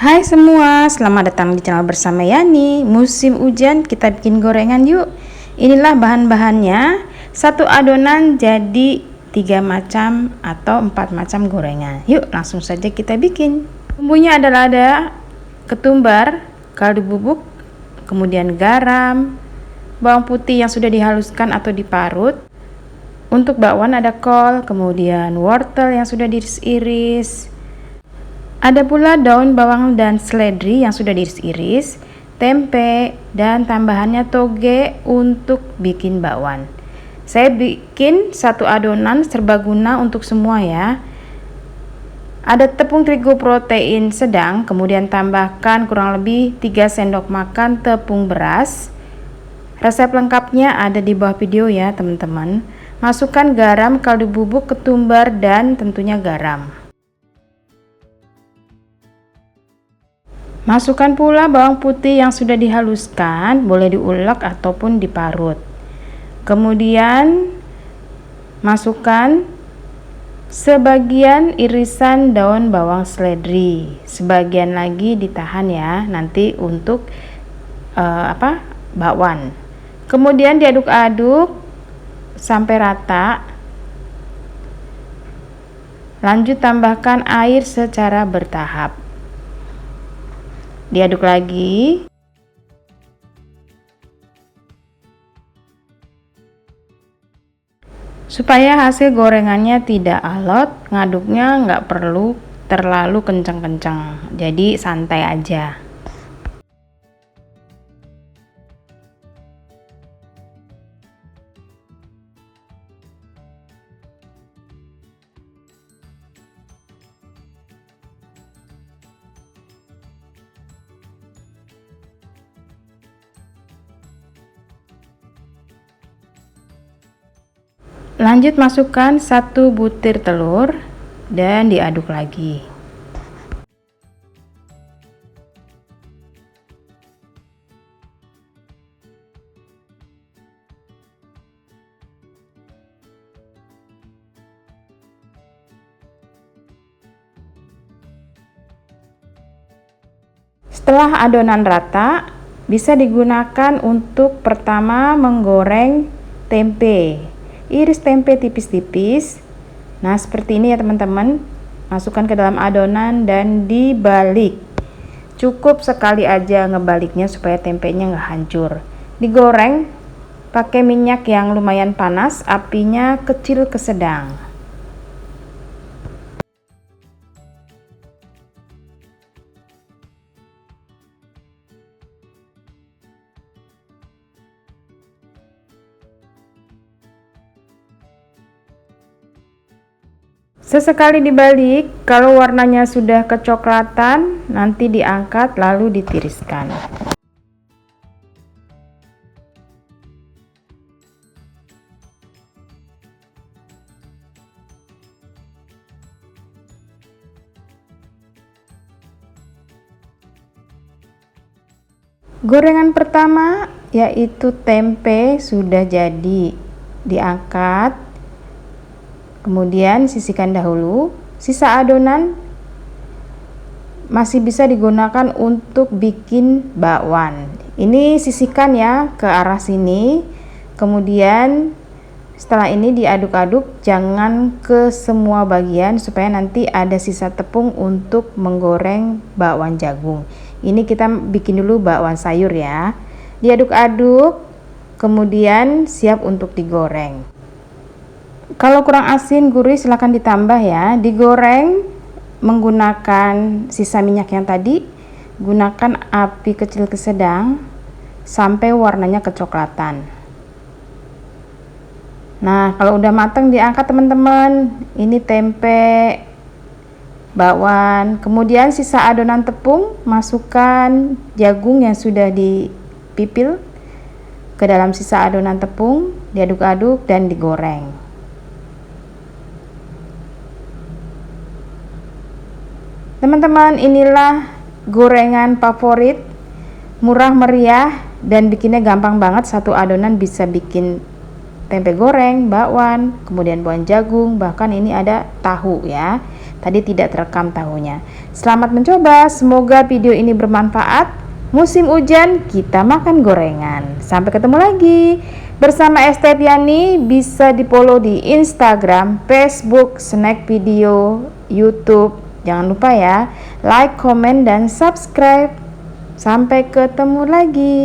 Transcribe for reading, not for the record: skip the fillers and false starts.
Hai semua, selamat datang di channel bersama Yani. Musim hujan, kita bikin gorengan yuk. Inilah bahan-bahannya. Satu adonan jadi 3 macam atau 4 macam gorengan. Yuk langsung saja kita bikin. Bumbunya adalah ada ketumbar, kaldu bubuk, kemudian garam, bawang putih yang sudah dihaluskan atau diparut. Untuk bakwan ada kol, kemudian wortel yang sudah diiris-iris. Ada pula daun bawang dan seledri yang sudah diiris-iris, tempe, dan tambahannya toge untuk bikin bakwan. Saya bikin satu adonan serbaguna untuk semua ya. Ada tepung terigu protein sedang, kemudian tambahkan kurang lebih 3 sendok makan tepung beras. Resep lengkapnya ada di bawah video ya teman-teman. Masukkan garam, kaldu bubuk, ketumbar, dan tentunya garam. Masukkan pula bawang putih yang sudah dihaluskan, boleh diulek ataupun diparut. Kemudian masukkan sebagian irisan daun bawang seledri, sebagian lagi ditahan ya, nanti untuk bakwan. Kemudian diaduk-aduk sampai rata. Lanjut tambahkan air secara bertahap. Diaduk lagi. Supaya hasil gorengannya tidak alot, ngaduknya nggak perlu terlalu kencang-kencang, jadi santai aja. Lanjut masukkan 1 butir telur dan diaduk lagi. Setelah adonan rata, bisa digunakan untuk pertama menggoreng tempe. Iris tempe tipis-tipis. Nah, seperti ini ya teman-teman. Masukkan ke dalam adonan dan dibalik. Cukup sekali aja ngebaliknya supaya tempenya nggak hancur. Digoreng pakai minyak yang lumayan panas, apinya kecil ke sedang. Sesekali dibalik, kalau warnanya sudah kecoklatan, nanti diangkat lalu ditiriskan. Gorengan pertama yaitu tempe sudah jadi, diangkat. Kemudian sisihkan dahulu. Sisa adonan masih bisa digunakan untuk bikin bakwan. Ini sisihkan ya ke arah sini. Kemudian setelah ini diaduk-aduk, jangan ke semua bagian supaya nanti ada sisa tepung untuk menggoreng bakwan jagung. Ini kita bikin dulu bakwan sayur ya. Diaduk-aduk, kemudian siap untuk digoreng. Kalau kurang asin gurih silahkan ditambah ya. Digoreng menggunakan sisa minyak yang tadi. Gunakan api kecil ke sedang sampai warnanya kecoklatan. Nah, kalau udah matang diangkat teman-teman. Ini tempe, bakwan. Kemudian sisa adonan tepung, masukkan jagung yang sudah dipipil ke dalam sisa adonan tepung, diaduk-aduk dan digoreng. Teman-teman, inilah gorengan favorit, murah meriah dan bikinnya gampang banget. Satu adonan bisa bikin tempe goreng, bakwan, kemudian buah jagung, bahkan ini ada tahu ya. Tadi tidak terekam tahunya. Selamat mencoba, semoga video ini bermanfaat. Musim hujan, kita makan gorengan. Sampai ketemu lagi bersama Esteviani. Bisa di-follow di Instagram, Facebook, Snack Video, YouTube. Jangan lupa ya, like, comment, dan subscribe. Sampai ketemu lagi.